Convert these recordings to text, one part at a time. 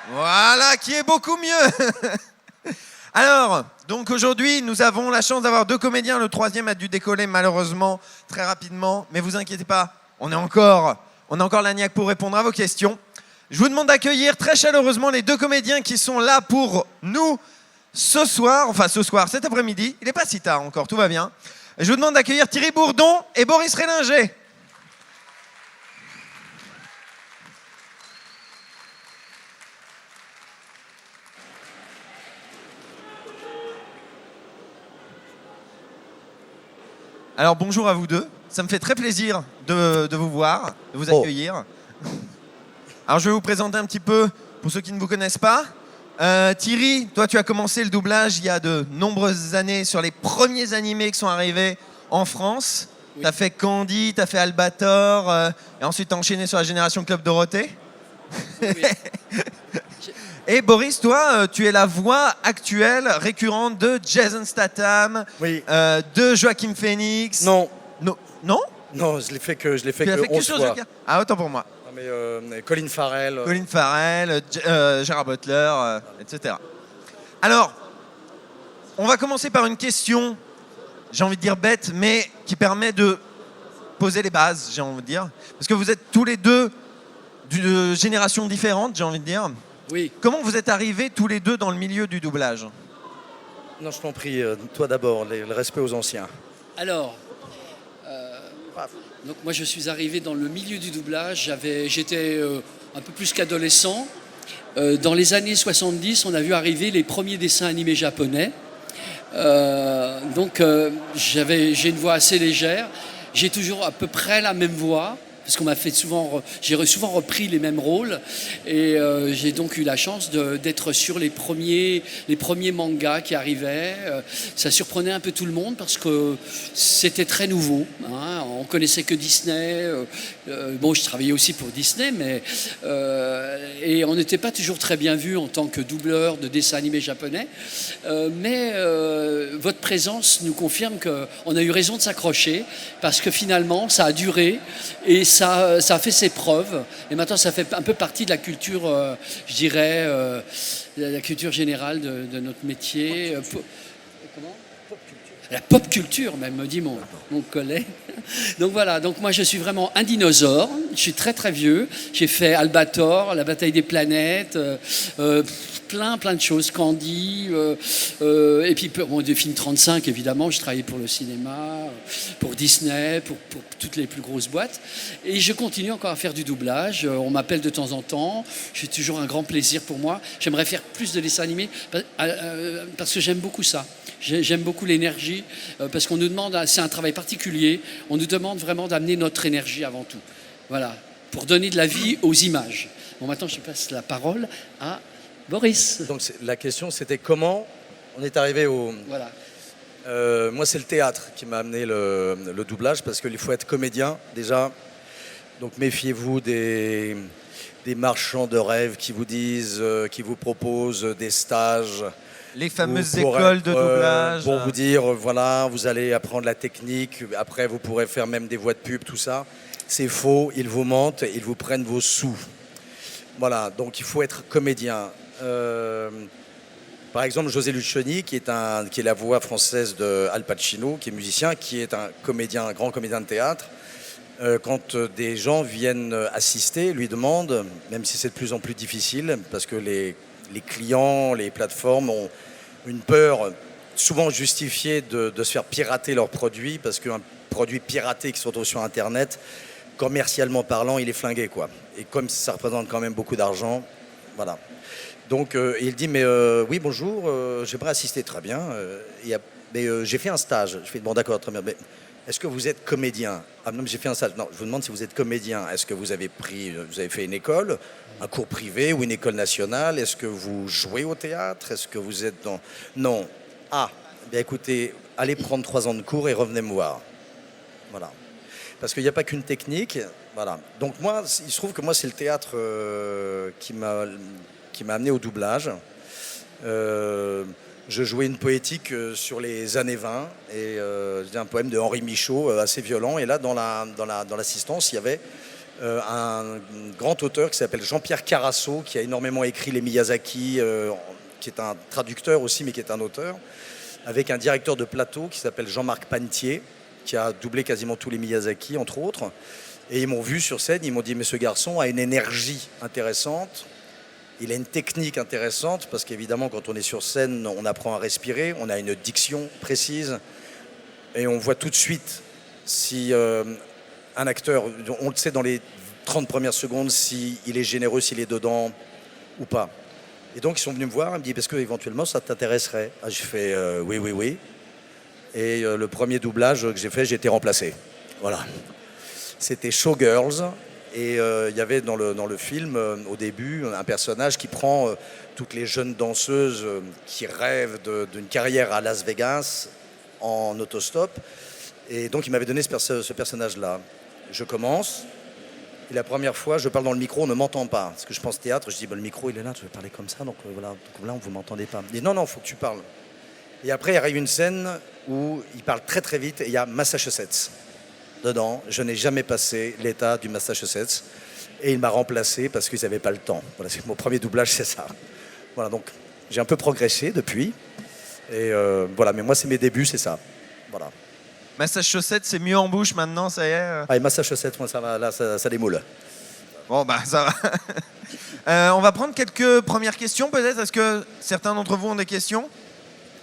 Voilà, qui est beaucoup mieux. Alors, donc aujourd'hui, nous avons la chance d'avoir deux comédiens. Le troisième a dû décoller malheureusement très rapidement. Mais vous inquiétez pas, on a encore l'agnac pour répondre à vos questions. Je vous demande d'accueillir très chaleureusement les deux comédiens qui sont là pour nous ce soir, cet après-midi. Il n'est pas si tard encore, tout va bien. Je vous demande d'accueillir Thierry Bourdon et Boris Rélinger. Alors bonjour à vous deux, ça me fait très plaisir de vous voir, de vous accueillir. Alors je vais vous présenter un petit peu pour ceux qui ne vous connaissent pas. Thierry, toi tu as commencé le doublage il y a de nombreuses années sur les premiers animés qui sont arrivés en France. Oui. Tu as fait Candy, tu as fait Albator, et ensuite tu as enchaîné sur la génération Club Dorothée. Oui. Et Boris, toi, tu es la voix actuelle, récurrente de Jason Statham, oui. De Joaquin Phoenix. Non. Non. Non, je l'ai fait que 11 fois. Ah, autant pour moi. Non, mais Colin Farrell. Colin Farrell, Gerard Butler, etc. Alors, on va commencer par une question, j'ai envie de dire bête, mais qui permet de poser les bases, j'ai envie de dire. Parce que vous êtes tous les deux d'une génération différente, j'ai envie de dire. Oui. Comment vous êtes arrivés tous les deux dans le milieu du doublage ? Non, je t'en prie, toi d'abord, le respect aux anciens. Alors, donc moi je suis arrivé dans le milieu du doublage, j'étais un peu plus qu'adolescent. Dans les années 70, on a vu arriver les premiers dessins animés japonais. J'ai une voix assez légère, j'ai toujours à peu près la même voix. Parce qu'on j'ai souvent repris les mêmes rôles et j'ai donc eu la chance d'être sur les premiers mangas qui arrivaient. Ça surprenait un peu tout le monde parce que c'était très nouveau. Hein. On connaissait que Disney. Je travaillais aussi pour Disney, et on n'était pas toujours très bien vu en tant que doubleur de dessins animés japonais. Votre présence nous confirme qu'on a eu raison de s'accrocher parce que finalement, ça a duré et ça a fait ses preuves et maintenant ça fait un peu partie de la culture, je dirais, la culture générale de notre métier. Comment ? La pop culture même, me dit mon collègue. Donc voilà, donc moi je suis vraiment un dinosaure, je suis très très vieux, j'ai fait Albator, la bataille des planètes, plein de choses, Candy, et puis des films 35 évidemment, je travaillais pour le cinéma, pour Disney, pour toutes les plus grosses boîtes, et je continue encore à faire du doublage, on m'appelle de temps en temps, j'ai toujours un grand plaisir pour moi, j'aimerais faire plus de dessins animés, parce que j'aime beaucoup ça. J'aime beaucoup l'énergie parce qu'on nous demande, c'est un travail particulier, on nous demande vraiment d'amener notre énergie avant tout. Voilà, pour donner de la vie aux images. Bon, maintenant je passe la parole à Boris. Donc la question c'était comment on est arrivé au... Voilà. Moi c'est le théâtre qui m'a amené le doublage parce qu'il faut être comédien déjà. Donc méfiez-vous des marchands de rêve qui vous disent, qui vous proposent des stages. Les fameuses écoles de doublage. Pour vous dire, voilà, vous allez apprendre la technique, après vous pourrez faire même des voix de pub, tout ça. C'est faux, ils vous mentent, ils vous prennent vos sous. Voilà, donc il faut être comédien. Par exemple, José Lucioni, qui est la voix française de Al Pacino, qui est musicien, qui est un grand comédien de théâtre. Quand des gens viennent assister, lui demandent, même si c'est de plus en plus difficile, parce que les clients, les plateformes ont une peur souvent justifiée de se faire pirater leurs produits parce qu'un produit piraté qui se retrouve sur Internet, commercialement parlant, il est flingué, quoi. Et comme ça représente quand même beaucoup d'argent, voilà. Donc il dit, mais oui, bonjour, j'aimerais assister, très bien. Mais j'ai fait un stage. Je fais, bon, d'accord, très bien. Mais est-ce que vous êtes comédien ? Ah non, mais j'ai fait un stage. Non, je vous demande si vous êtes comédien. Est-ce que vous avez fait une école ? Un cours privé ou une école nationale? Est-ce que vous jouez au théâtre? Est-ce que vous êtes dans... Non. Ah, bien écoutez, allez prendre 3 ans de cours et revenez me voir. Voilà. Parce qu'il n'y a pas qu'une technique. Voilà. Donc moi, il se trouve que moi, c'est le théâtre qui m'a amené au doublage. Je jouais une poétique sur les années 20 et c'était un poème de Henri Michaud assez violent. Et là, dans l'assistance, il y avait un grand auteur qui s'appelle Jean-Pierre Carasso, qui a énormément écrit les Miyazaki, qui est un traducteur aussi, mais qui est un auteur, avec un directeur de plateau qui s'appelle Jean-Marc Panetier, qui a doublé quasiment tous les Miyazaki, entre autres. Et ils m'ont vu sur scène, ils m'ont dit « Mais ce garçon a une énergie intéressante, il a une technique intéressante, parce qu'évidemment, quand on est sur scène, on apprend à respirer, on a une diction précise, et on voit tout de suite si un acteur, on le sait dans les 30 premières secondes, s'il est généreux, s'il est dedans ou pas. » Et donc, ils sont venus me voir, ils me disent « Est-ce que éventuellement ça t'intéresserait ?» Ah, j'ai fait oui, oui, oui. Et le premier doublage que j'ai fait, j'ai été remplacé. Voilà. C'était Showgirls. Et il y avait dans le film, au début, un personnage qui prend toutes les jeunes danseuses qui rêvent d'une carrière à Las Vegas en autostop. Et donc, il m'avait donné ce personnage-là. Je commence. Et la première fois, je parle dans le micro, on ne m'entend pas. Parce que je pense théâtre, je dis, le micro, il est là, je vais parler comme ça. Donc voilà, donc là, vous ne m'entendez pas. Il dit, non, il faut que tu parles. Et après, il arrive une scène où il parle très, très vite et il y a Massachusetts dedans. Je n'ai jamais passé l'état du Massachusetts. Et il m'a remplacé parce qu'ils n'avaient pas le temps. Voilà, c'est mon premier doublage, c'est ça. Voilà, donc j'ai un peu progressé depuis. Et voilà, mais moi, c'est mes débuts, c'est ça. Voilà. Massachusetts, c'est mieux en bouche maintenant, ça y est. Ah, et Massachusetts, moi, ça va, là, ça démoule. Bon, bah, ça va. On va prendre quelques premières questions, peut-être. Est-ce que certains d'entre vous ont des questions?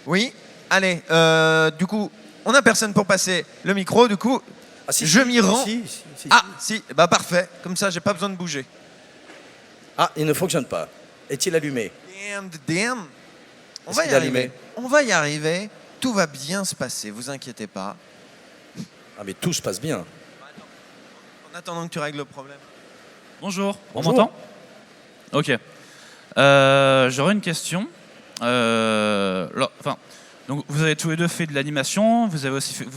Oui. Allez, du coup, on n'a personne pour passer le micro, du coup, Ah, si, je m'y rends. Si. Ah, si, bah parfait. Comme ça, j'ai pas besoin de bouger. Ah, il ne fonctionne pas. Est-il allumé? Damn. On Est-ce va qu'il y est arriver. allumé? On va y arriver. Tout va bien se passer, vous inquiétez pas. Ah, mais tout se passe bien. En attendant que tu règles le problème. Bonjour, on Bonjour. m'entend? Ok. J'aurais une question. Donc vous avez tous les deux fait de l'animation, vous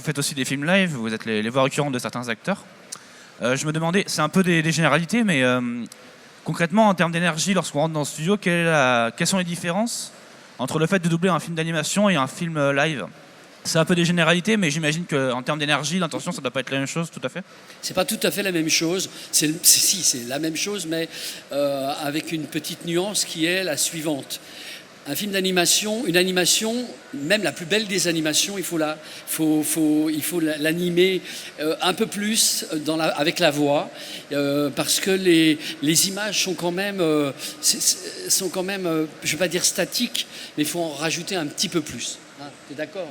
faites aussi des films live, vous êtes les voix récurrentes de certains acteurs. Je me demandais, c'est un peu des généralités, mais concrètement, en termes d'énergie, lorsqu'on rentre dans le studio, quelles sont les différences entre le fait de doubler un film d'animation et un film live? C'est un peu des généralités, mais j'imagine qu'en termes d'énergie, l'intention, ça ne doit pas être la même chose, tout à fait. C'est pas tout à fait la même chose. C'est la même chose, mais avec une petite nuance qui est la suivante. Un film d'animation, une animation, même la plus belle des animations, il faut l'animer un peu plus avec la voix, parce que les images sont quand même, je ne vais pas dire statiques, mais il faut en rajouter un petit peu plus. Hein, tu es d'accord?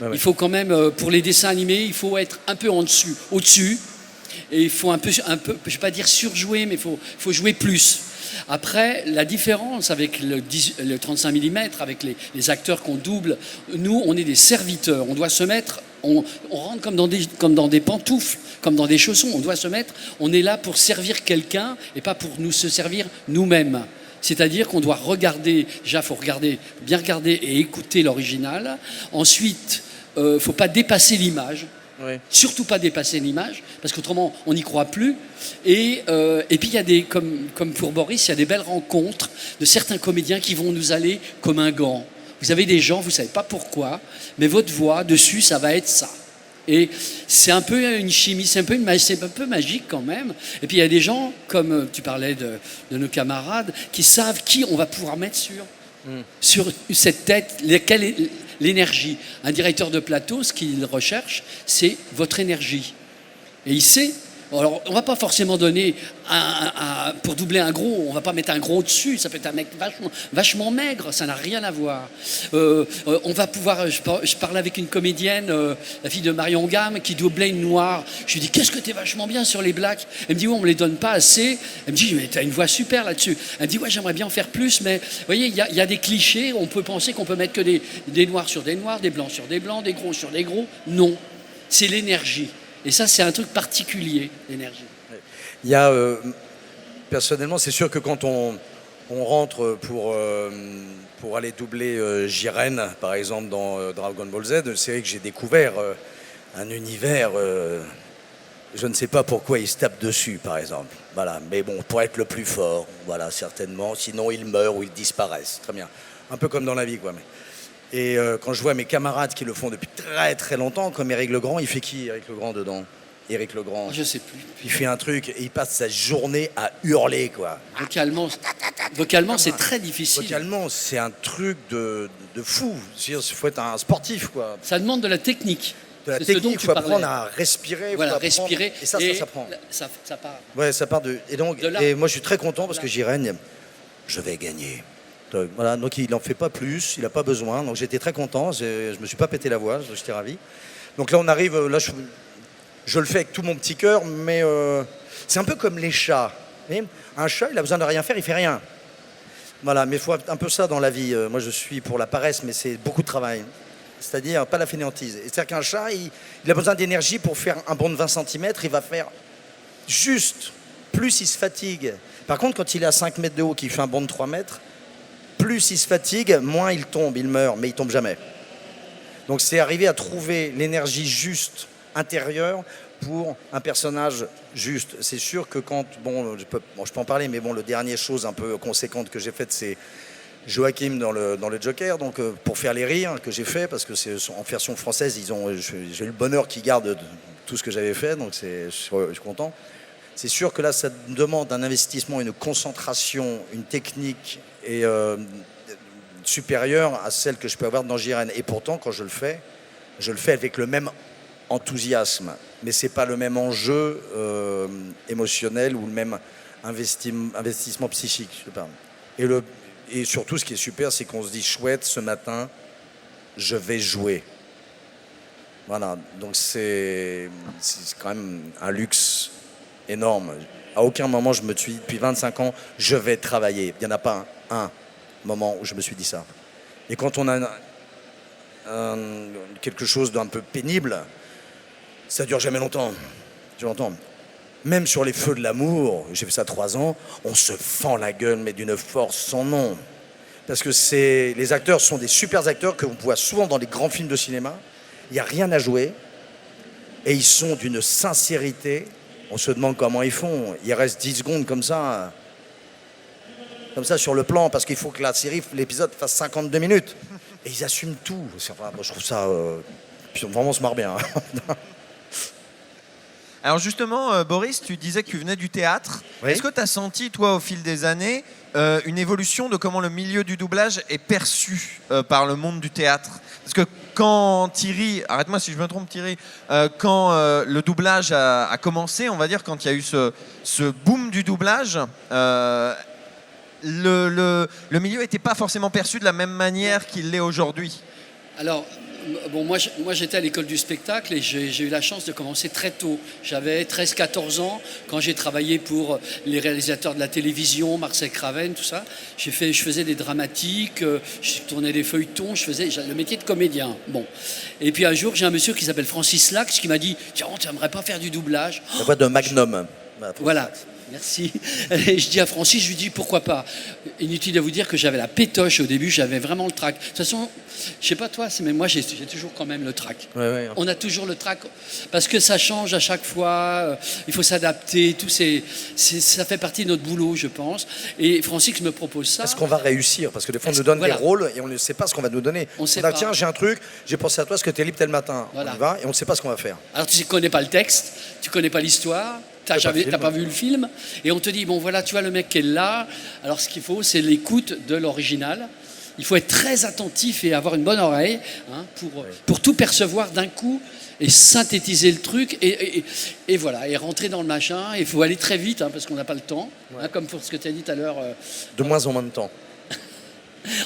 Ouais. Il faut quand même, pour les dessins animés, il faut être un peu au-dessus, et il faut un peu, je ne vais pas dire surjouer, mais il faut jouer plus. Après, la différence avec le 35 mm, avec les acteurs qu'on double, nous, on est des serviteurs. On doit se mettre, on rentre comme dans des pantoufles, comme dans des chaussons. On doit se mettre, on est là pour servir quelqu'un et pas pour se servir nous-mêmes. C'est-à-dire qu'on doit regarder, déjà, il faut bien regarder et écouter l'original. Ensuite, il ne faut pas dépasser l'image. Oui. Surtout pas dépasser l'image, parce qu'autrement on n'y croit plus. Et puis il y a comme pour Boris, il y a des belles rencontres de certains comédiens qui vont nous aller comme un gant. Vous avez des gens, vous savez pas pourquoi, mais votre voix dessus, ça va être ça. Et c'est un peu une chimie, c'est un peu magique quand même. Et puis il y a des gens, comme tu parlais de nos camarades, qui savent qui on va pouvoir mettre sur cette tête, l'énergie. Un directeur de plateau, ce qu'il recherche, c'est votre énergie. Et il sait. Alors, on ne va pas forcément donner pour doubler un gros, on ne va pas mettre un gros dessus, ça peut être un mec vachement maigre, ça n'a rien à voir. On va pouvoir, je parlais avec une comédienne, la fille de Marion Gamme, qui doublait une noire. Je lui dis, qu'est-ce que t'es vachement bien sur les blacks? Elle me dit, oui, on ne me les donne pas assez. Elle me dit, mais t'as une voix super là-dessus. Elle me dit, ouais, j'aimerais bien en faire plus, mais vous voyez, il y a des clichés, on peut penser qu'on peut mettre que des noirs sur des noirs, des blancs sur des blancs, des gros sur des gros. Non, c'est l'énergie. Et ça, c'est un truc particulier, l'énergie. Il y a, personnellement, c'est sûr que quand on rentre pour aller doubler Jiren, par exemple, dans Dragon Ball Z, c'est vrai que j'ai découvert un univers, je ne sais pas pourquoi il se tape dessus, par exemple. Voilà. Mais bon, pour être le plus fort, voilà, certainement. Sinon, ils meurent ou ils disparaissent. Très bien. Un peu comme dans la vie, quoi. Et quand je vois mes camarades qui le font depuis très très longtemps, comme Éric Legrand, il fait qui, Éric Legrand, dedans? Éric Legrand. Je sais plus. Il fait un truc et il passe sa journée à hurler, quoi. Vocalement, c'est très difficile. Vocalement, c'est un truc de fou. Il faut être un sportif, quoi. Ça demande de la technique. De la C'est ce dont technique, il tu faut parlais. apprendre à respirer. Voilà, faut apprendre- respirer. Et ça prend. Ça part. Ouais, ça part de. Et donc, De là. et moi, je suis très content parce De que là. j'y règne. Je vais gagner. Donc, voilà, donc il n'en fait pas plus, il n'a pas besoin. Donc j'étais très content. Je me suis pas pété la voix, j'étais ravi. Donc là, on arrive. Là, je le fais avec tout mon petit cœur, mais c'est un peu comme les chats. Vous voyez, un chat, il a besoin de rien faire, il fait rien. Voilà, mais il faut un peu ça dans la vie. Moi, je suis pour la paresse, mais c'est beaucoup de travail. C'est-à-dire pas la fainéantise. Et c'est-à-dire qu'un chat, il a besoin d'énergie pour faire un bond de 20 cm, il va faire juste. Plus il se fatigue. Par contre, quand il est à 5 mètres de haut, qu'il fait un bond de 3 mètres, plus il se fatigue, moins il tombe, il meurt, mais il tombe jamais. Donc c'est arriver à trouver l'énergie juste intérieure pour un personnage juste. C'est sûr que quand, je peux en parler, mais bon, le dernier chose un peu conséquente que j'ai faite, c'est Joachim dans le Joker, donc pour faire les rires que j'ai fait, parce que c'est en version française, j'ai eu le bonheur qu'ils gardent tout ce que j'avais fait, donc je suis content. C'est sûr que là, ça demande un investissement, une concentration, une technique et supérieure à celle que je peux avoir dans Jirène. Et pourtant, quand je le fais avec le même enthousiasme, mais c'est pas le même enjeu émotionnel ou le même investissement psychique. Je sais pas. Et surtout, ce qui est super, c'est qu'on se dit chouette, ce matin, je vais jouer. Voilà, donc c'est quand même un luxe énorme. À aucun moment, je me suis dit, depuis 25 ans, je vais travailler. Il n'y en a pas un moment où je me suis dit ça. Et quand on a quelque chose d'un peu pénible, ça dure jamais longtemps. Même sur les feux de l'amour, j'ai fait ça 3 ans, on se fend la gueule, mais d'une force sans nom. Parce que les acteurs sont des super acteurs que vous voit souvent dans les grands films de cinéma. Il n'y a rien à jouer. Et ils sont d'une sincérité. On se demande comment ils font. Il reste 10 secondes comme ça sur le plan, parce qu'il faut que la série, l'épisode fasse 52 minutes. Et ils assument tout. Moi, je trouve ça... Puis vraiment, on se marre bien. Alors justement, Boris, tu disais que tu venais du théâtre. Oui. Est-ce que tu as senti, toi, au fil des années, une évolution de comment le milieu du doublage est perçu par le monde du théâtre? Parce que quand Thierry, arrête-moi si je me trompe Thierry, quand le doublage a commencé, on va dire, quand il y a eu ce boom du doublage, le milieu n'était pas forcément perçu de la même manière qu'il l'est aujourd'hui. Alors, moi j'étais à l'école du spectacle et j'ai eu la chance de commencer très tôt. J'avais 13-14 ans quand j'ai travaillé pour les réalisateurs de la télévision, Marcel Craven, tout ça. Je faisais des dramatiques, je tournais des feuilletons, je faisais le métier de comédien. Bon. Et puis un jour, j'ai un monsieur qui s'appelle Francis Lax qui m'a dit « Tiens, tu n'aimerais pas faire du doublage ?» La voix de Magnum. Voilà. Merci. Et je dis à Francis, je lui dis pourquoi pas. Inutile de vous dire que j'avais la pétoche au début, j'avais vraiment le trac. De toute façon, je sais pas toi, mais moi j'ai toujours quand même le trac. Ouais. On a toujours le trac parce que ça change à chaque fois. Il faut s'adapter. Ça fait partie de notre boulot, je pense. Et Francis me propose ça. Est-ce qu'on va réussir? Parce que des fois, on nous donne des rôles et on ne sait pas ce qu'on va nous donner. On sait dit, pas. tiens, j'ai un truc, j'ai pensé à toi, ce que tu es libre tel matin. Voilà. On y va et on ne sait pas ce qu'on va faire. Alors tu ne connais pas le texte, tu connais pas l'histoire. T'as pas vu le film, et on te dit, bon voilà, tu vois le mec qui est là, alors ce qu'il faut, c'est l'écoute de l'original. Il faut être très attentif et avoir une bonne oreille pour tout percevoir d'un coup et synthétiser le truc, et voilà, et rentrer dans le machin. Il faut aller très vite, parce qu'on n'a pas le temps, comme pour ce que tu as dit tout à l'heure. De moins en moins de temps.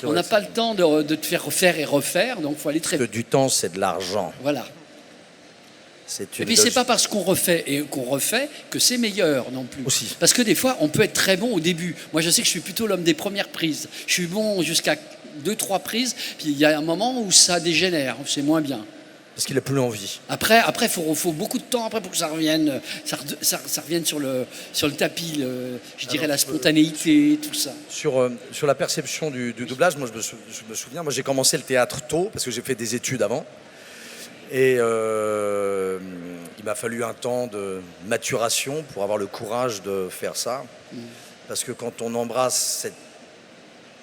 On n'a pas le temps de te faire refaire et refaire, donc il faut aller très Parce vite. que du temps, c'est de l'argent. Voilà. C'est Et puis c'est pas parce qu'on refait que c'est meilleur non plus. Aussi. Parce que des fois on peut être très bon au début. Moi je sais que je suis plutôt l'homme des premières prises. Je suis bon jusqu'à 2-3 prises, puis il y a un moment où ça dégénère, c'est moins bien. Parce qu'il n'a plus envie. Après faut beaucoup de temps après pour que ça revienne, ça revienne sur le tapis, je dirais la spontanéité, tout ça. Sur la perception du doublage, moi je me souviens, moi j'ai commencé le théâtre tôt, parce que j'ai fait des études avant. Et il m'a fallu un temps de maturation pour avoir le courage de faire ça. Parce que quand on embrasse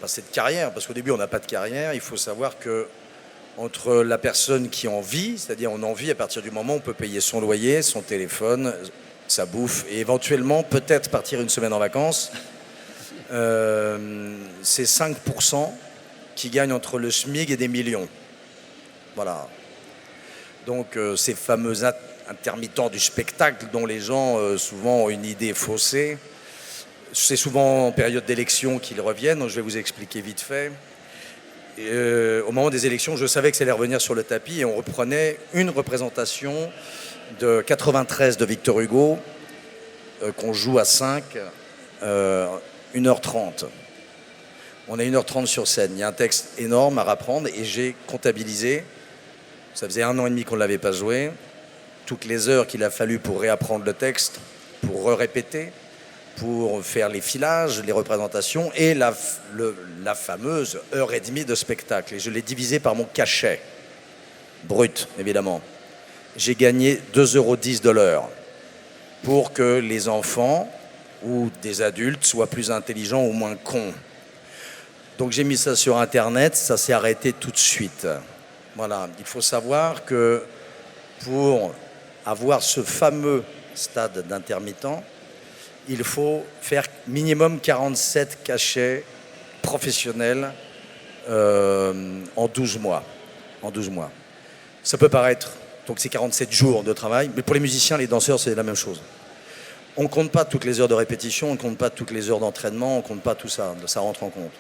cette carrière, parce qu'au début on n'a pas de carrière, il faut savoir que entre la personne qui en vit, c'est-à-dire on en vit à partir du moment où on peut payer son loyer, son téléphone, sa bouffe, et éventuellement peut-être partir une semaine en vacances. C'est 5% qui gagnent entre le SMIC et des millions. Voilà. Donc ces fameux intermittents du spectacle dont les gens souvent ont une idée faussée, c'est souvent en période d'élection qu'ils reviennent, donc je vais vous expliquer vite fait. Au moment des élections, je savais que ça allait revenir sur le tapis et on reprenait une représentation de 93 de Victor Hugo qu'on joue à 5, 1h30. On a 1h30 sur scène. Il y a un texte énorme à reprendre et j'ai comptabilisé. Ça faisait 1 an et demi qu'on ne l'avait pas joué. Toutes les heures qu'il a fallu pour réapprendre le texte, pour répéter, pour faire les filages, les représentations et la fameuse 1h30 de spectacle. Et je l'ai divisé par mon cachet, brut évidemment. J'ai gagné 2,10 € de l'heure pour que les enfants ou des adultes soient plus intelligents ou moins cons. Donc j'ai mis ça sur Internet, ça s'est arrêté tout de suite. Voilà, il faut savoir que pour avoir ce fameux stade d'intermittent, il faut faire minimum 47 cachets professionnels en 12 mois. En 12 mois. Ça peut paraître, donc c'est 47 jours de travail, mais pour les musiciens, les danseurs, c'est la même chose. On ne compte pas toutes les heures de répétition, on ne compte pas toutes les heures d'entraînement, on ne compte pas tout ça, ça rentre en compte.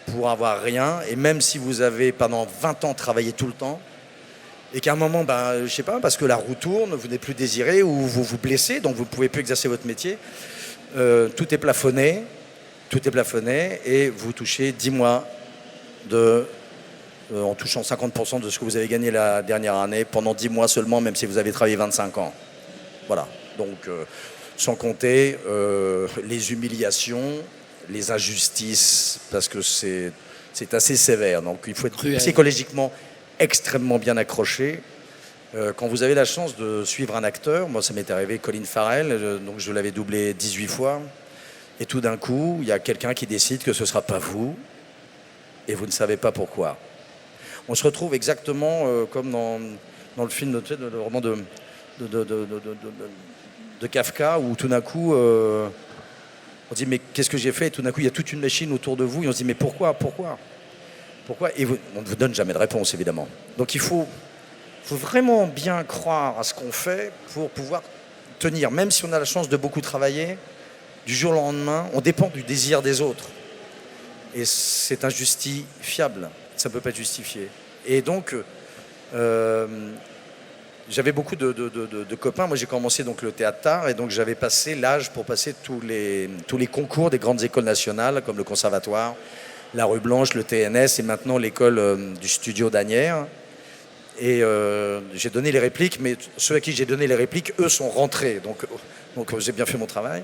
Pour avoir rien, et même si vous avez pendant 20 ans travaillé tout le temps, et qu'à un moment, je sais pas, parce que la roue tourne, vous n'êtes plus désiré, ou vous vous blessez, donc vous ne pouvez plus exercer votre métier, tout est plafonné, et vous touchez 10 mois en touchant 50% de ce que vous avez gagné la dernière année, pendant 10 mois seulement, même si vous avez travaillé 25 ans. Voilà, donc sans compter les humiliations, les injustices, parce que c'est assez sévère. Donc il faut être psychologiquement extrêmement bien accroché. Quand vous avez la chance de suivre un acteur, moi ça m'est arrivé, Colin Farrell, donc je l'avais doublé 18 fois, et tout d'un coup, il y a quelqu'un qui décide que ce ne sera pas vous, et vous ne savez pas pourquoi. On se retrouve exactement comme dans le film, le roman de Kafka, où tout d'un coup, on dit mais qu'est-ce que j'ai fait? Et tout d'un coup, il y a toute une machine autour de vous, et on se dit mais pourquoi? Et on ne vous donne jamais de réponse, évidemment. Donc il faut vraiment bien croire à ce qu'on fait pour pouvoir tenir. Même si on a la chance de beaucoup travailler, du jour au lendemain, on dépend du désir des autres. Et c'est injustifiable. Ça ne peut pas être justifié. Et donc, j'avais beaucoup de copains. Moi, j'ai commencé donc le théâtre tard, et donc j'avais passé l'âge pour passer tous les concours des grandes écoles nationales, comme le Conservatoire, la Rue Blanche, le TNS, et maintenant l'école du Studio d'Asnières. Et j'ai donné les répliques, mais ceux à qui j'ai donné les répliques, eux, sont rentrés. Donc j'ai bien fait mon travail.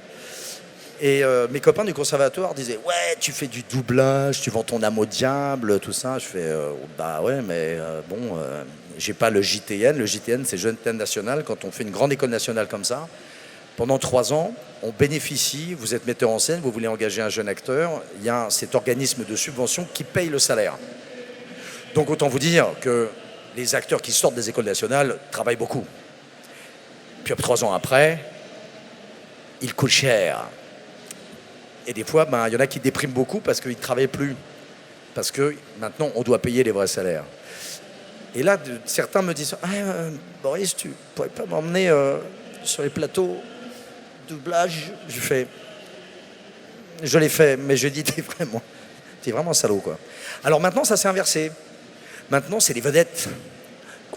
Et mes copains du conservatoire disaient « Ouais, tu fais du doublage, tu vends ton âme au diable, tout ça. » Je fais « Bah ouais, mais j'ai pas le JTN. Le JTN, c'est Jeune Talent National. Quand on fait une grande école nationale comme ça, pendant 3 ans, on bénéficie, vous êtes metteur en scène, vous voulez engager un jeune acteur, il y a cet organisme de subvention qui paye le salaire. Donc autant vous dire que les acteurs qui sortent des écoles nationales travaillent beaucoup. Puis 3 ans après, ils coûtent cher. Et des fois, il y en a qui dépriment beaucoup parce qu'ils ne travaillent plus. Parce que maintenant, on doit payer les vrais salaires. Et là, certains me disent Boris, tu ne pourrais pas m'emmener sur les plateaux doublage? Je l'ai fait, mais je dis t'es vraiment salaud, quoi. Alors maintenant, ça s'est inversé. Maintenant, c'est les vedettes.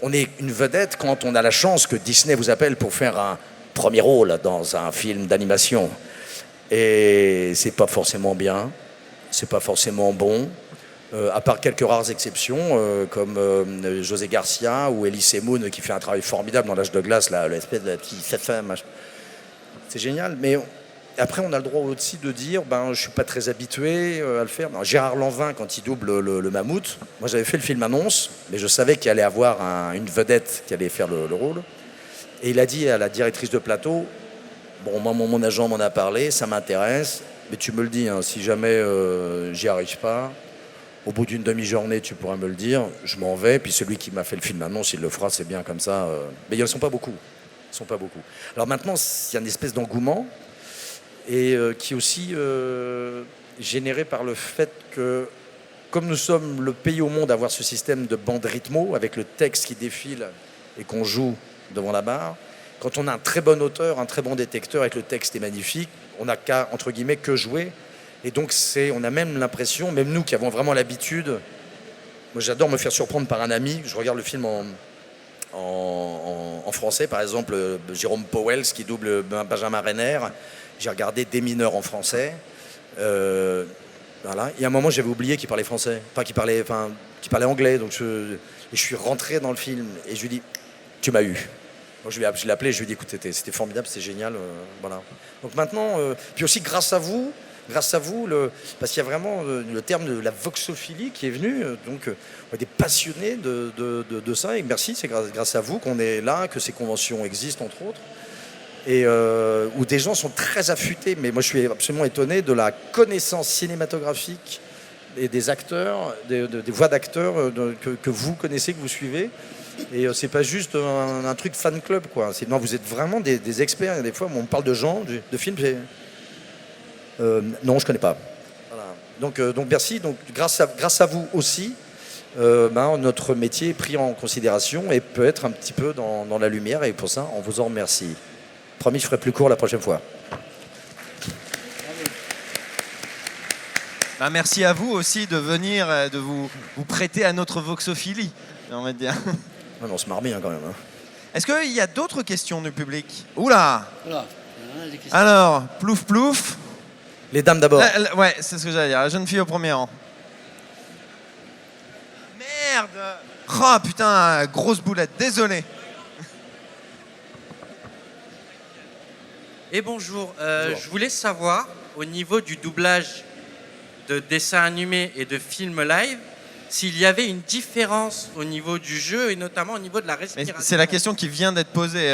On est une vedette quand on a la chance que Disney vous appelle pour faire un premier rôle dans un film d'animation. Et c'est pas forcément bien, c'est pas forcément bon, à part quelques rares exceptions, comme José Garcia ou Elie Moon, qui fait un travail formidable dans L'Âge de glace, là, l'espèce de petit femme. C'est génial, mais après on a le droit aussi de dire je suis pas très habitué à le faire. Non, Gérard Lanvin, quand il double le mammouth, moi j'avais fait le film annonce, mais je savais qu'il allait avoir une vedette qui allait faire le rôle, et il a dit à la directrice de plateau moi mon agent m'en a parlé, ça m'intéresse, mais tu me le dis, si jamais j'y arrive pas, Au bout d'une demi-journée, tu pourras me le dire, je m'en vais. Puis celui qui m'a fait le film annonce, il le fera, c'est bien comme ça. Mais ils ne sont pas beaucoup. Ils sont pas beaucoup. Alors maintenant, il y a une espèce d'engouement et qui est aussi généré par le fait que, comme nous sommes le pays au monde à avoir ce système de bande rythmo avec le texte qui défile et qu'on joue devant la barre, quand on a un très bon auteur, un très bon détecteur et que le texte est magnifique, on n'a qu'à, entre guillemets, que jouer. Et donc, on a même l'impression, même nous qui avons vraiment l'habitude, moi j'adore me faire surprendre par un ami, je regarde le film en français, par exemple, Jérôme Powell, qui double Benjamin Renner, j'ai regardé Des mineurs en français. Voilà. Et à un moment, j'avais oublié qu'il parlait français, qu'il parlait anglais. Donc je suis rentré dans le film et je lui ai dit, tu m'as eu. Donc je l'ai appelé, je lui ai dit, écoute, c'était formidable, c'était génial. Voilà. Donc maintenant, puis aussi grâce à vous, parce qu'il y a vraiment le terme de la voxophilie qui est venu, donc on est des passionnés de ça, et merci, c'est grâce à vous qu'on est là, que ces conventions existent, entre autres, et où des gens sont très affûtés, mais moi je suis absolument étonné de la connaissance cinématographique et des acteurs, des voix d'acteurs que vous connaissez, que vous suivez, et c'est pas juste un truc fan club, quoi. Non, vous êtes vraiment des experts, et des fois on parle de gens, de films, non, je ne connais pas. Voilà. Donc merci. Donc, grâce à vous aussi, notre métier est pris en considération et peut être un petit peu dans la lumière. Et pour ça, on vous en remercie. Promis, je ferai plus court la prochaine fois. Merci à vous aussi de venir, de vous prêter à notre voxophilie, on va dire. Non, on se marre bien quand même. Hein. Est-ce qu'il y a d'autres questions du public? Oula. Voilà. Alors, plouf plouf. Les dames d'abord. Ouais, c'est ce que j'allais dire. La jeune fille au premier rang. Merde. Oh putain, grosse boulette, désolé. Et bonjour, je voulais savoir, au niveau du doublage de dessins animés et de films live, s'il y avait une différence au niveau du jeu et notamment au niveau de la respiration. C'est la question qui vient d'être posée.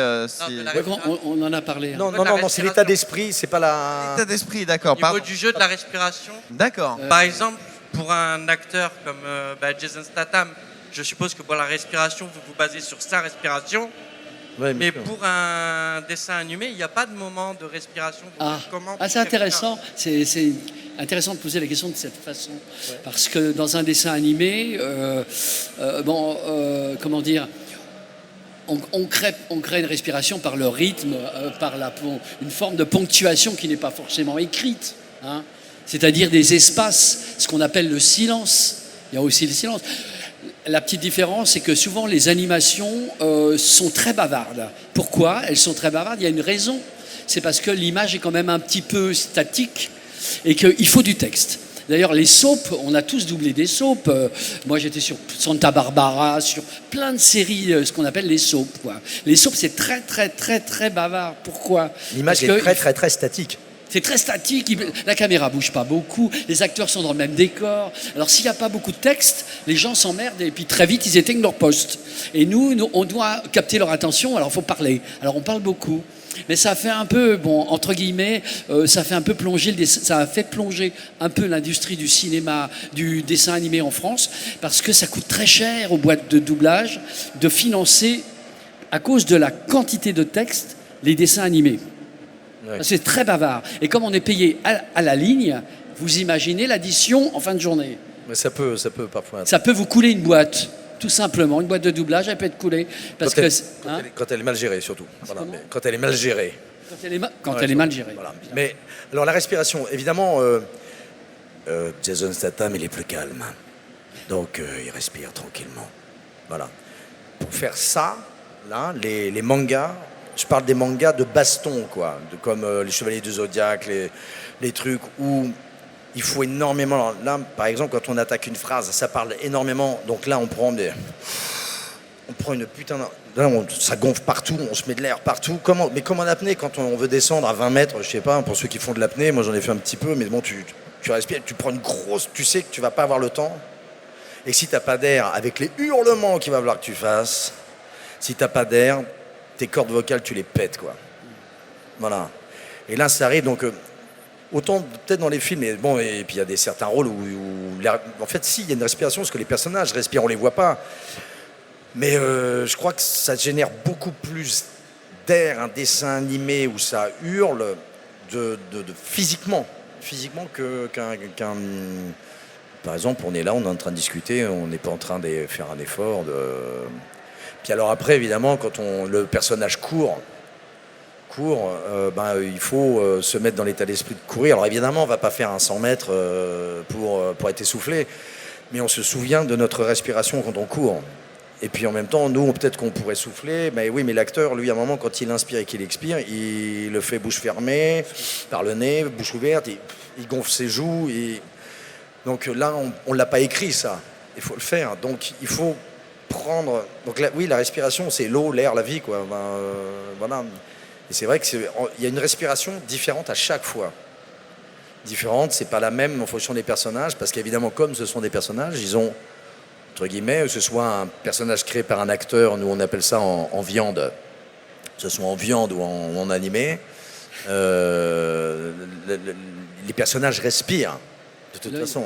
On en a parlé. Non, c'est l'état d'esprit, c'est pas la... L'état d'esprit, d'accord. Au niveau du jeu de la respiration. D'accord. Par exemple, pour un acteur comme Jason Statham, je suppose que pour la respiration, vous vous basez sur sa respiration. Ouais, mais pour un dessin animé, il n'y a pas de moment de respiration. C'est intéressant. C'est intéressant de poser la question de cette façon. Ouais. Parce que dans un dessin animé, comment dire, on crée une respiration par le rythme, par une forme de ponctuation qui n'est pas forcément écrite. Hein. C'est-à-dire des espaces, ce qu'on appelle le silence. Il y a aussi le silence. La petite différence, c'est que souvent les animations sont très bavardes. Pourquoi elles sont très bavardes? Il y a une raison. C'est parce que l'image est quand même un petit peu statique et qu'il faut du texte. D'ailleurs, les soaps, on a tous doublé des soaps. Moi, j'étais sur Santa Barbara, sur plein de séries, ce qu'on appelle les soaps. Quoi. Les soaps, c'est très, très, très, très bavard. Pourquoi? L'image est très, très, très statique. C'est très statique, la caméra bouge pas beaucoup, les acteurs sont dans le même décor. Alors s'il n'y a pas beaucoup de texte, les gens s'emmerdent et puis très vite ils éteignent leur poste. Et nous on doit capter leur attention, alors il faut parler. Alors on parle beaucoup. Mais ça fait un peu, entre guillemets, ça a fait plonger un peu l'industrie du cinéma, du dessin animé en France, parce que ça coûte très cher aux boîtes de doublage de financer, à cause de la quantité de texte, les dessins animés. Ouais. C'est très bavard. Et comme on est payé à la ligne, vous imaginez l'addition en fin de journée. Mais ça peut parfois. Ça peut vous couler une boîte, tout simplement. Une boîte de doublage, elle peut être coulée. Parce quand elle est mal gérée, surtout. Voilà. Mais quand elle est mal gérée. Quand elle est mal gérée. Voilà. Mais alors la respiration, évidemment, Jason Statham, il est plus calme. Donc il respire tranquillement. Voilà. Pour faire ça, là, les mangas. Je parle des mangas de baston, quoi, comme les Chevaliers du Zodiaque, les trucs où il faut énormément... Là, par exemple, quand on attaque une phrase, ça parle énormément. Donc là, on prend une putain... Là, ça gonfle partout, on se met de l'air partout. Mais comment l'apnée, quand on veut descendre à 20 mètres, je sais pas, pour ceux qui font de l'apnée, moi j'en ai fait un petit peu, mais bon, tu respires, tu prends une grosse... Tu sais que tu vas pas avoir le temps. Et si t'as pas d'air, avec les hurlements qu'il va falloir que tu fasses, si t'as pas d'air... tes cordes vocales, tu les pètes, quoi. Voilà. Et là, ça arrive, donc, Autant peut-être dans les films, et bon, et puis il y a certains rôles en fait, si, il y a une respiration, parce que les personnages respirent, on les voit pas. Mais je crois que ça génère beaucoup plus d'air, un dessin animé où ça hurle de physiquement qu'un. Par exemple, on est là, on est en train de discuter, on n'est pas en train de faire un effort. Puis alors après, évidemment, quand le personnage court, il faut se mettre dans l'état d'esprit de courir. Alors évidemment, on ne va pas faire un 100 mètres pour être essoufflé, mais on se souvient de notre respiration quand on court. Et puis en même temps, nous, peut-être qu'on pourrait souffler, mais oui, mais l'acteur, lui, à un moment, quand il inspire et qu'il expire, il le fait bouche fermée, par le nez, bouche ouverte, il gonfle ses joues. Donc là, on ne l'a pas écrit, ça. Il faut le faire. Donc il faut prendre... Donc là, oui, la respiration, c'est l'eau, l'air, la vie, quoi. Voilà. Et c'est vrai qu'il y a une respiration différente à chaque fois. Différente, c'est pas la même en fonction des personnages, parce qu'évidemment, comme ce sont des personnages, ils ont, entre guillemets, que ce soit un personnage créé par un acteur, nous on appelle ça en viande, que ce soit en viande ou en animé, les personnages respirent, de toute façon.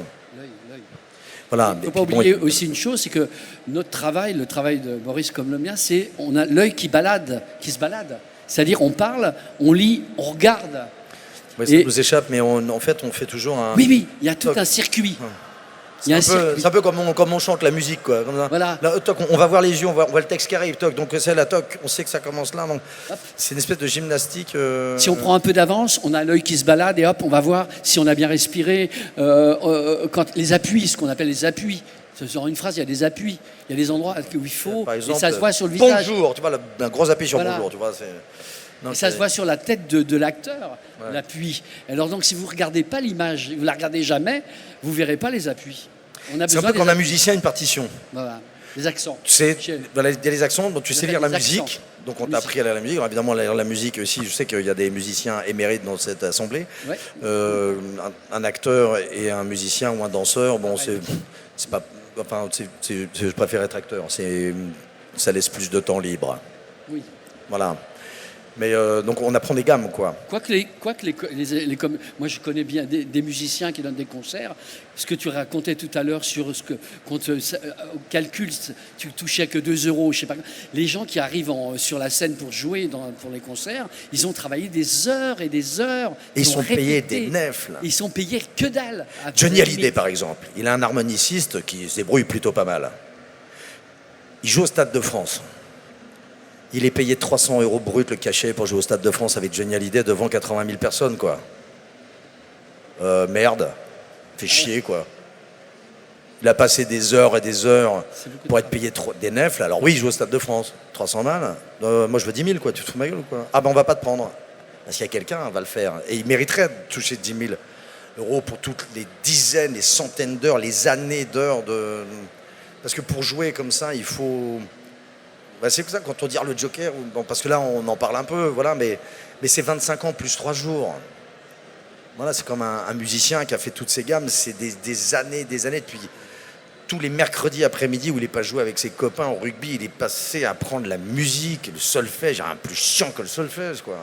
Voilà. Il ne faut pas oublier aussi une chose, c'est que notre travail, le travail de Boris comme le mien, c'est on a l'œil qui se balade. C'est-à-dire on parle, on lit, on regarde. Ouais, ça nous échappe, mais en fait, on fait toujours un... Oui, il y a tout un circuit. C'est un peu comme on chante la musique, quoi. Comme ça. Voilà. Là, toc, on va voir les yeux, on voit le texte qui arrive, toc, donc c'est la toc, on sait que ça commence là. Donc c'est une espèce de gymnastique. Si on prend un peu d'avance, on a l'œil qui se balade et hop, on va voir si on a bien respiré. Quand les appuis, ce qu'on appelle les appuis. Dans une phrase, il y a des appuis, il y a des endroits où il faut, par exemple, et ça se voit sur le visage. Bonjour, tu vois, un gros appui sur Voilà. bonjour, tu vois. Et ça se voit sur la tête de l'acteur, l'appui. Alors donc, si vous ne regardez pas l'image, vous ne la regardez jamais, vous ne verrez pas les appuis. C'est un peu comme un musicien, une partition. Voilà, les accents. Il y a les accents, donc tu sais lire la musique. Accents. Donc on t'a appris à lire la musique. Alors évidemment, lire la musique aussi, je sais qu'il y a des musiciens émérites dans cette assemblée. Ouais. Un acteur et un musicien ou un danseur, bon, c'est pas... Enfin, je préfère être acteur. Ça laisse plus de temps libre. Oui. Voilà. Mais donc on apprend des gammes, quoi. Moi je connais bien des musiciens qui donnent des concerts. Ce que tu racontais tout à l'heure sur ce que au calcul, tu touchais que 2 euros, je sais pas. Les gens qui arrivent sur la scène pour jouer pour les concerts, ils ont travaillé des heures et des heures. Et ils sont payés des nefs. Là. Ils sont payés que dalle. Johnny Hallyday, par exemple, il a un harmoniciste qui se débrouille plutôt pas mal. Il joue au Stade de France. Il est payé 300 € brut le cachet pour jouer au Stade de France avec Johnny Hallyday devant 80 000 personnes, quoi. Merde. Fait chier, quoi. Il a passé des heures et des heures pour être payé des nefs. Là. Alors oui, il joue au Stade de France. 300 balles. Moi, je veux 10 000, quoi. Tu te fous de ma gueule ou quoi? Ah ben, on va pas te prendre. Parce qu'il y a quelqu'un, va le faire. Et il mériterait de toucher 10 000 € pour toutes les dizaines, les centaines d'heures, les années d'heures de... Parce que pour jouer comme ça, il faut... c'est comme ça quand on dit le Joker, bon, parce que là on en parle un peu, voilà, mais c'est 25 ans plus 3 jours. Voilà, c'est comme un musicien qui a fait toutes ses gammes, c'est des années, depuis tous les mercredis après-midi où il n'est pas joué avec ses copains au rugby, il est passé à apprendre la musique, le solfège, un plus chiant que le solfège, quoi.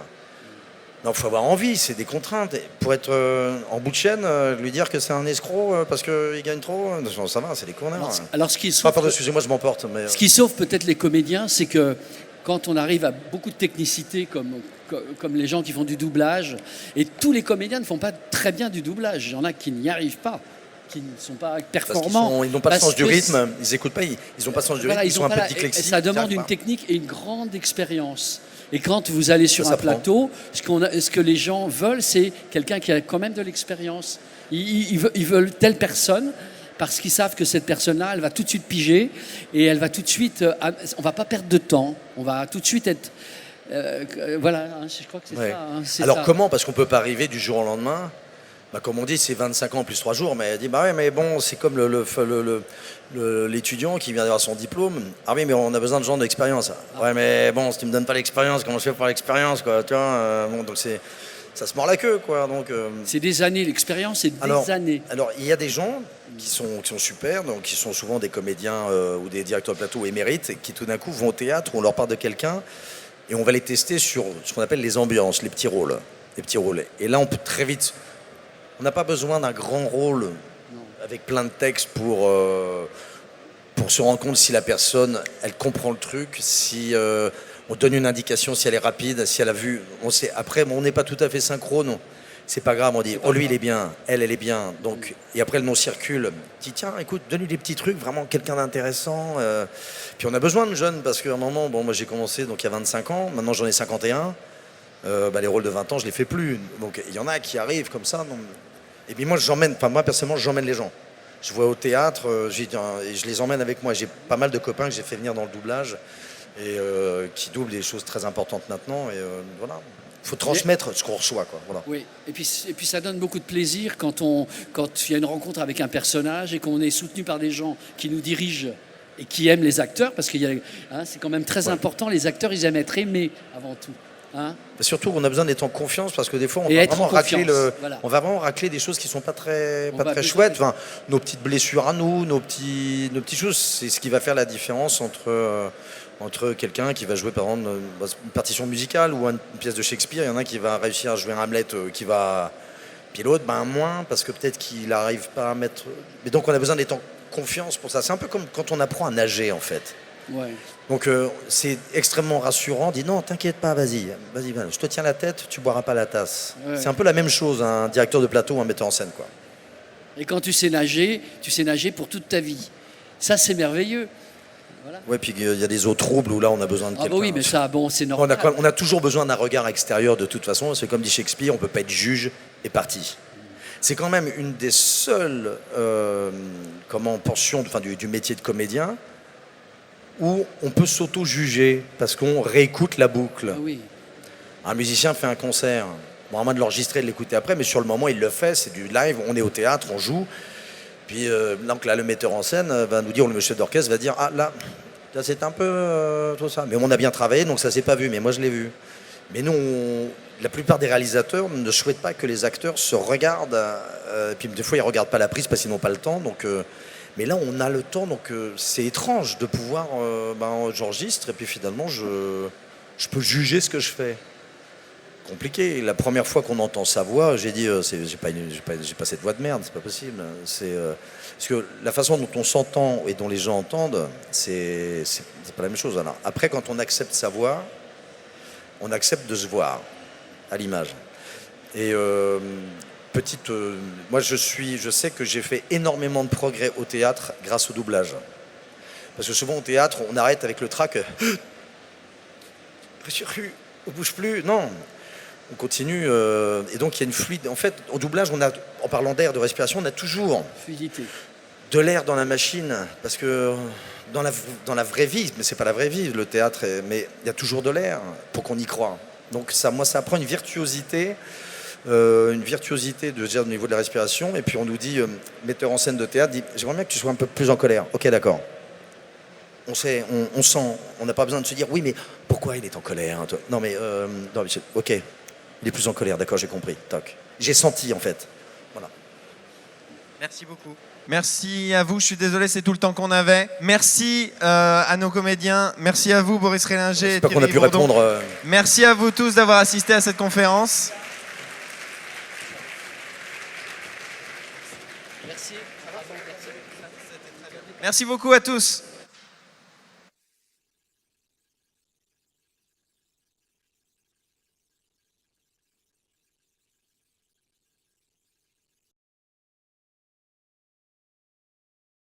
Non, il faut avoir envie, c'est des contraintes. Et pour être en bout de chaîne, lui dire que c'est un escroc parce qu'il gagne trop, ça va, c'est des corners. Alors, excusez-moi, je m'emporte. Mais... Ce qui sauve peut-être les comédiens, c'est que quand on arrive à beaucoup de technicité, comme les gens qui font du doublage, et tous les comédiens ne font pas très bien du doublage. Il y en a qui n'y arrivent pas, qui ne sont pas performants. Ils n'ont pas le sens du rythme, ils n'écoutent pas, ils n'ont pas le sens du rythme, ils sont un peu dyslexiques. Ça demande une technique et une grande expérience. Et quand vous allez sur un plateau, ce que les gens veulent, c'est quelqu'un qui a quand même de l'expérience. Ils veulent telle personne parce qu'ils savent que cette personne-là, elle va tout de suite piger et elle va tout de suite... on ne va pas perdre de temps, on va tout de suite être... voilà, je crois que c'est ça. Alors comment? Parce qu'on ne peut pas arriver du jour au lendemain. Comme on dit, c'est 25 ans plus 3 jours, mais elle dit, mais bon, c'est comme l'étudiant qui vient d'avoir son diplôme. Ah oui, mais on a besoin de gens d'expérience. Ouais, mais bon, si tu me donnes pas l'expérience, comment je fais pour l'expérience, quoi, tu vois, donc ça se mord la queue, quoi. Donc, c'est des années, l'expérience, c'est des années. Alors, il y a des gens qui sont super, donc qui sont souvent des comédiens ou des directeurs de plateau émérites, qui tout d'un coup vont au théâtre, où on leur parle de quelqu'un, et on va les tester sur ce qu'on appelle les ambiances, les petits rôles. Et là, on peut très vite On n'a pas besoin d'un grand rôle avec plein de textes pour se rendre compte si la personne, elle comprend le truc, si on donne une indication, si elle est rapide, si elle a vu. On sait, après, on n'est pas tout à fait synchrone. C'est pas grave, on dit, oh lui il est bien, elle est bien. Donc, et après le nom circule. On dit, tiens, écoute, donne-lui des petits trucs, vraiment quelqu'un d'intéressant. Puis on a besoin de jeunes parce qu'à un moment, bon, moi j'ai commencé donc il y a 25 ans, maintenant j'en ai 51. Les rôles de 20 ans, je les fais plus. Donc il y en a qui arrivent comme ça. Donc, et puis moi, moi personnellement, j'emmène les gens. Je vois au théâtre, et je les emmène avec moi. J'ai pas mal de copains que j'ai fait venir dans le doublage et qui doublent des choses très importantes maintenant. Et voilà. Il faut transmettre ce qu'on reçoit, quoi. Voilà. Oui, et puis ça donne beaucoup de plaisir quand il y a une rencontre avec un personnage et qu'on est soutenu par des gens qui nous dirigent et qui aiment les acteurs, parce que c'est quand même très important, les acteurs, ils aiment être aimés avant tout. Hein, surtout qu'on a besoin d'être en confiance parce que des fois on va vraiment racler des choses qui sont pas très chouettes. Enfin, nos petites blessures à nous, nos petites choses, c'est ce qui va faire la différence entre quelqu'un qui va jouer par exemple une partition musicale ou une pièce de Shakespeare. Il y en a qui va réussir à jouer un Hamlet puis l'autre moins parce que peut-être qu'il n'arrive pas à mettre. Mais donc on a besoin d'être en confiance pour ça. C'est un peu comme quand on apprend à nager en fait. ouais. Donc c'est extrêmement rassurant. On dit non, t'inquiète pas, vas-y, je te tiens la tête, tu boiras pas la tasse. Ouais. C'est un peu la même chose, un directeur de plateau ou un metteur en scène, quoi. Et quand tu sais nager pour toute ta vie. Ça, c'est merveilleux. Voilà. Ouais, puis il y a des eaux troubles où là on a besoin de quelqu'un. Ah bah oui, mais ça, bon, c'est normal. On a toujours besoin d'un regard extérieur de toute façon. C'est comme dit Shakespeare, on peut pas être juge et parti. C'est quand même une des seules portions du métier de comédien où on peut s'auto-juger parce qu'on réécoute la boucle. Ah oui. Un musicien fait un concert, bon, à moins de l'enregistrer et de l'écouter après, mais sur le moment il le fait, c'est du live, on est au théâtre, on joue. Puis donc là le metteur en scène va nous dire, ou le chef d'orchestre va dire, ah là c'est un peu tout ça. Mais on a bien travaillé donc ça s'est pas vu, mais moi je l'ai vu. Mais nous, la plupart des réalisateurs ne souhaitent pas que les acteurs se regardent, puis des fois ils regardent pas la prise parce qu'ils n'ont pas le temps, donc... Mais là, on a le temps, donc c'est étrange de pouvoir. J'enregistre et puis finalement, je peux juger ce que je fais. Compliqué. La première fois qu'on entend sa voix, j'ai dit j'ai pas cette voix de merde, c'est pas possible. Parce que la façon dont on s'entend et dont les gens entendent, c'est pas la même chose. Alors, après, quand on accepte sa voix, on accepte de se voir à l'image. Et moi je sais que j'ai fait énormément de progrès au théâtre grâce au doublage. Parce que souvent au théâtre, on arrête avec le trac. On bouge plus. Non, on continue. Et donc il y a une fluide. En fait, au doublage, en parlant d'air, de respiration, on a toujours Fluidité. de l'air dans la machine. Parce que dans la vraie vie, mais c'est pas la vraie vie, le théâtre, mais il y a toujours de l'air pour qu'on y croie. Donc ça apprend une virtuosité. Au niveau de la respiration, et puis on nous dit, metteur en scène de théâtre dit, j'aimerais bien que tu sois un peu plus en colère. Ok, d'accord. On sait, on sent, on n'a pas besoin de se dire, oui, mais pourquoi il est en colère, toi? Non, mais ok, il est plus en colère, d'accord, j'ai compris. Toc. J'ai senti en fait. Voilà. Merci beaucoup. Merci à vous, je suis désolé, c'est tout le temps qu'on avait. Merci à nos comédiens, merci à vous Boris Rélinger et J'espère qu'on a Thierry pu Bourdon. répondre. Merci à vous tous d'avoir assisté à cette conférence. Merci. Merci beaucoup à tous.